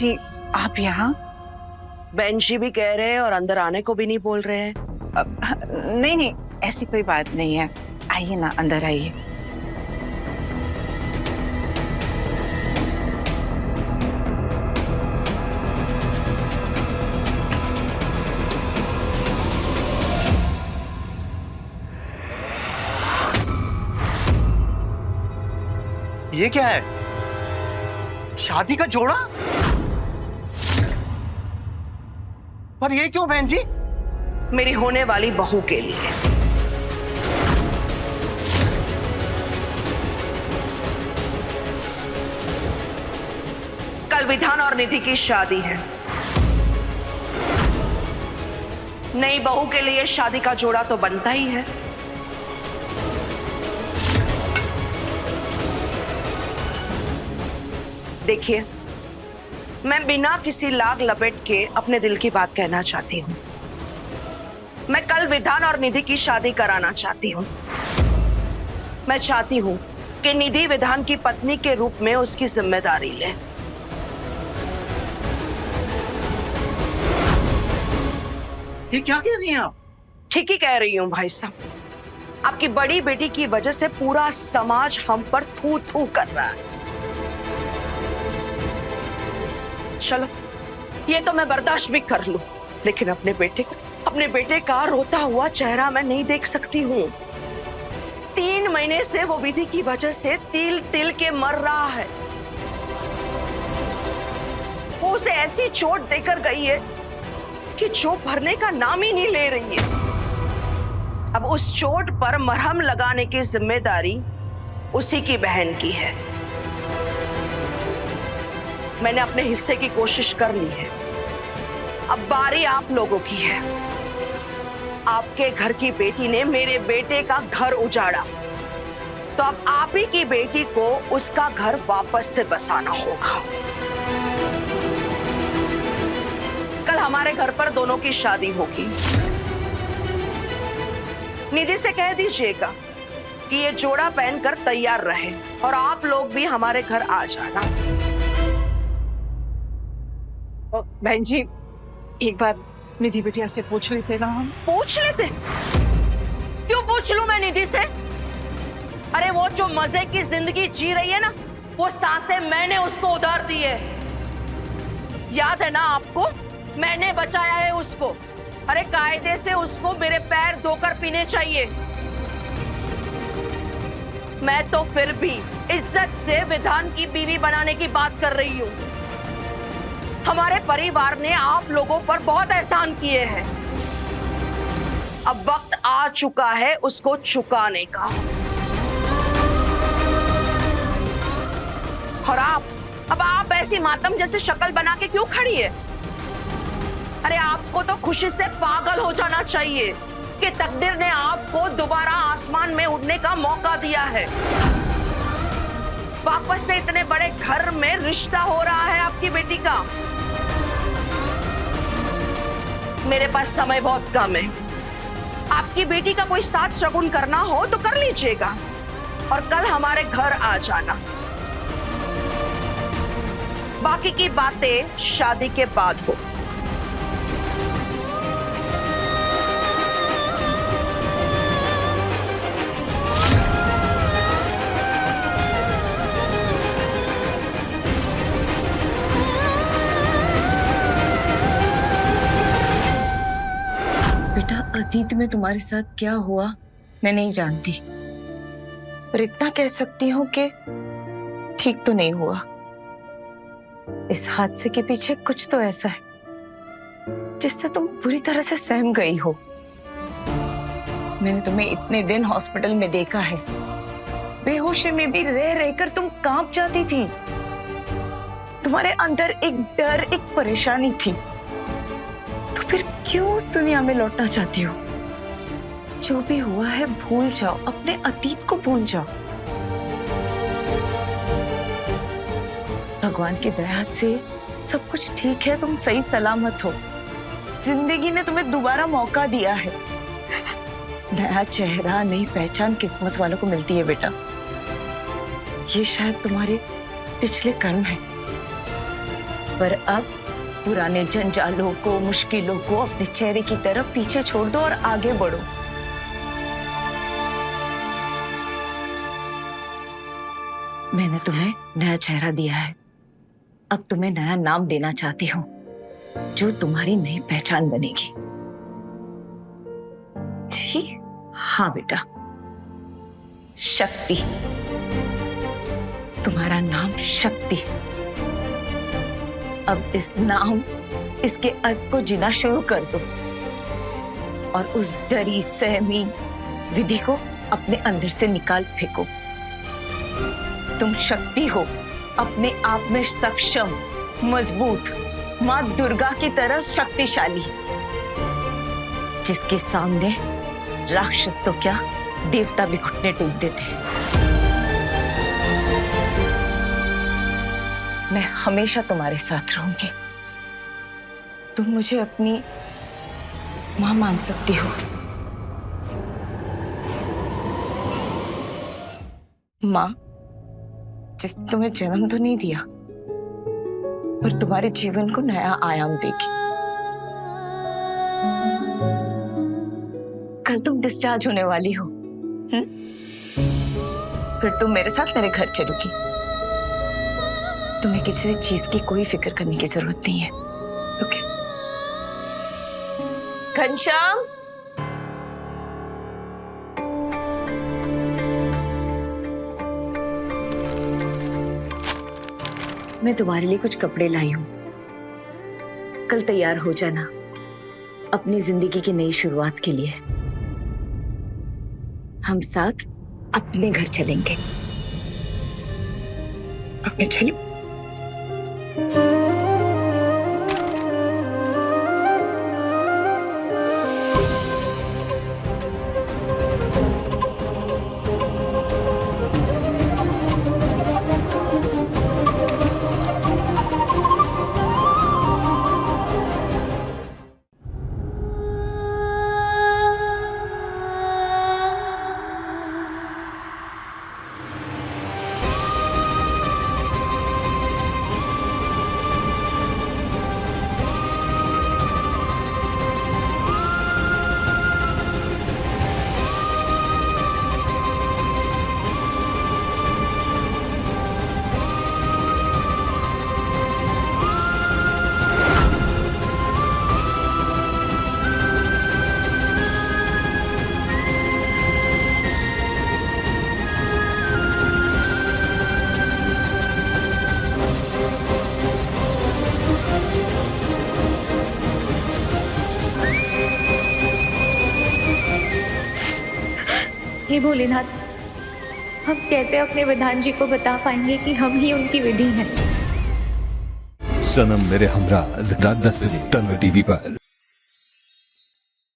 जी आप यहाँ? बहन जी भी कह रहे हैं और अंदर आने को भी नहीं बोल रहे हैं। नहीं नहीं, ऐसी कोई बात नहीं है। आइए ना, अंदर आइए। ये क्या है? शादी का जोड़ा? पर ये क्यों बहन जी? मेरी होने वाली बहू के लिए। कल विधान और निधि की शादी है। नई बहू के लिए शादी का जोड़ा तो बनता ही है। देखिए, मैं बिना किसी लाग लपेट के अपने दिल की बात कहना चाहती हूँ। मैं कल विधान और निधि की शादी कराना चाहती हूँ। मैं चाहती हूँ कि निधि विधान की पत्नी के रूप में उसकी जिम्मेदारी ले। ये क्या कह रही हैं आप? ठीक ही कह रही हूँ भाई साहब। आपकी बड़ी बेटी की वजह से पूरा समाज हम पर थू थू कर रहा है। चलो, ये तो मैं बर्दाश्त भी कर लूं, लेकिन अपने बेटे का रोता हुआ चेहरा मैं नहीं देख सकती हूँ। 3 महीने से वो विधि की वजह से तिल तिल के मर रहा है। वो उसे ऐसी चोट देकर गई है कि जो भरने का नाम ही नहीं ले रही है। अब उस चोट पर मरहम लगाने की जिम्मेदारी उसी की बहन की है। मैंने अपने हिस्से की कोशिश कर ली है। अब बारी आप लोगों की है। आपके घर की बेटी ने मेरे बेटे का घर उजाड़ा, तो अब आप ही की बेटी को उसका घर वापस से बसाना होगा। कल हमारे घर पर दोनों की शादी होगी। निधि से कह दीजिएगा कि ये जोड़ा पहनकर तैयार रहे और आप लोग भी हमारे घर आ जाना। बहन जी, एक बार निधि बिटिया से पूछ लेते ना हम। पूछ लेते? क्यों पूछ लूं मैं निधि से? अरे वो जो मजे की जिंदगी जी रही है ना, वो सांसें मैंने उसको उधार दी है। याद है ना आपको? मैंने बचाया है उसको। अरे कायदे से उसको मेरे पैर धोकर पीने चाहिए। मैं तो फिर भी इज्जत से विधान की बीवी बनाने की बात कर रही हूँ। हमारे परिवार ने आप लोगों पर बहुत एहसान किए हैं। अब वक्त आ चुका है उसको चुकाने का। और आप ऐसी मातम जैसे शक्ल बना के क्यों खड़ी है? अरे आपको तो खुशी से पागल हो जाना चाहिए कि तकदीर ने आपको दोबारा आसमान में उड़ने का मौका दिया है। वापस से इतने बड़े घर में रिश्ता हो रहा है आपकी बेटी का। मेरे पास समय बहुत कम है। आपकी बेटी का कोई साथ शगुन करना हो तो कर लीजिएगा और कल हमारे घर आ जाना। बाकी की बातें शादी के बाद हो। बेटा, अतीत में तुम्हारे साथ क्या हुआ मैं नहीं जानती, पर इतना कह सकती हूँ कि ठीक तो नहीं हुआ। इस हादसे के पीछे कुछ तो ऐसा है जिससे तुम बुरी तरह से सहम गई हो। मैंने तुम्हें इतने दिन हॉस्पिटल में देखा है, बेहोशी में भी रह रहकर तुम कांप जाती थी। तुम्हारे अंदर एक डर, एक परेशानी थी। तो फिर क्यों उस दुनिया में लौटना चाहती हो? जो भी हुआ है भूल जाओ, अपने अतीत को भूल जाओ। भगवान की दया से सब कुछ ठीक है, तुम सही सलामत हो। जिंदगी ने तुम्हें दोबारा मौका दिया है। नया चेहरा, नई पहचान किस्मत वालों को मिलती है बेटा। ये शायद तुम्हारे पिछले कर्म है, पर अब पुराने जंजालों को, मुश्किलों को अपने चेहरे की तरफ पीछे छोड़ दो और आगे बढ़ो। मैंने तुम्हें नया चेहरा दिया है, अब तुम्हें नया नाम देना चाहती हूँ जो तुम्हारी नई पहचान बनेगी। जी हाँ बेटा, शक्ति। तुम्हारा नाम शक्ति। अब इस नाम, इसके अर्थ को जीना शुरू कर दो और उस डरी सहमी विधि को अपने अंदर से निकाल फेंको। तुम शक्ति हो, अपने आप में सक्षम, मजबूत, मां दुर्गा की तरह शक्तिशाली, जिसके सामने राक्षस तो क्या, देवता भी घुटने टेक देते हैं। मैं हमेशा तुम्हारे साथ रहूंगी। तुम मुझे अपनी मां मान सकती हो। मां जिसने तुम्हें जन्म तो नहीं दिया, पर तुम्हारे जीवन को नया आयाम देगी। कल तुम डिस्चार्ज होने वाली हो, फिर तुम मेरे साथ मेरे घर चलोगी। तुम्हें किसी चीज की कोई फिक्र करने की जरूरत नहीं है। ओके? घनश्याम, मैं तुम्हारे लिए कुछ कपड़े लाई हूं। कल तैयार हो जाना अपनी जिंदगी की नई शुरुआत के लिए। हम साथ अपने घर चलेंगे। अब मैं चलूं? हे भोलेनाथ, हम कैसे अपने विधान जी को बता पाएंगे कि हम ही उनकी विधि हैं। सनम मेरे हमरा रात 10 बजे तन्वी टीवी पर।